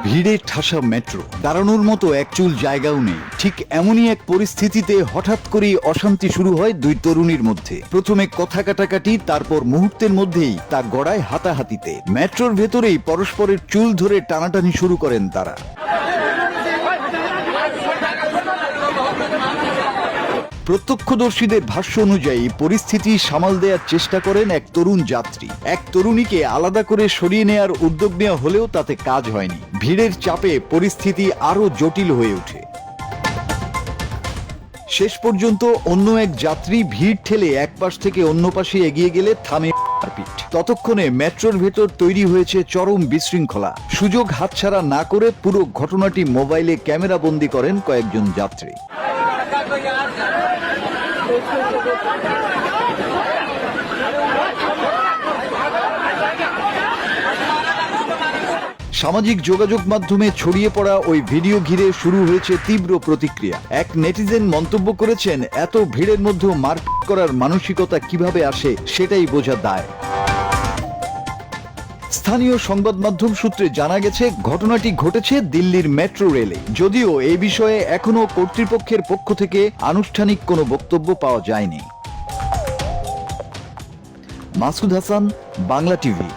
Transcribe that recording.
ভিড়ে ঠাসা মেট্রো, দাঁড়ানোর মতো এক চুল জায়গাও নেই। ঠিক এমনই এক পরিস্থিতিতে হঠাৎ করেই অশান্তি শুরু হয় দুই তরুণীর মধ্যে। প্রথমে কথা কাটাকাটি, তারপর মুহূর্তের মধ্যেই তা গড়ায় হাতাহাতিতে। মেট্রোর ভেতরেই পরস্পরের চুল ধরে টানাটানি শুরু করেন তারা। প্রত্যক্ষদর্শীদের ভাষ্য অনুযায়ী পরিস্থিতি সামাল দেওয়ার চেষ্টা করেন এক তরুণ যাত্রী। এক তরুণীকে আলাদা করে সরিয়ে নেওয়ার উদ্যোগ নেওয়া হলেও তাতে কাজ হয়নি। ভিড়ের চাপে পরিস্থিতি আরো জটিল হয়ে ওঠে। শেষ পর্যন্ত অন্য এক যাত্রী ভিড় ঠেলে এক পাশ থেকে অন্য পাশে এগিয়ে গেলে থামে মারপিট। ততক্ষণে মেট্রোর ভেতর তৈরি হয়েছে চরম বিশৃঙ্খলা। সুযোগ হাতছাড়া না করে পুরো ঘটনাটি মোবাইলে ক্যামেরা বন্দী করেন কয়েকজন যাত্রী। সামাজিক যোগাযোগ মাধ্যমে ছড়িয়ে পড়া ওই ভিডিও ঘিরে শুরু হয়েছে তীব্র প্রতিক্রিয়া। এক নেটিজেন মন্তব্য করেছেন, এত ভিড়ের মধ্যেও মারপিট করার মানসিকতা কিভাবে আসে সেটাই বোঝা দায়। স্থানীয় সংবাদ মাধ্যম সূত্রে জানা গেছে, ঘটনাটি ঘটেছে দিল্লির মেট্রো রেলে। যদিও এই বিষয়ে এখনো কর্তৃপক্ষের পক্ষ থেকে আনুষ্ঠানিক কোনো বক্তব্য পাওয়া যায়নি। মাসুদ হাসান, বাংলা টিভি।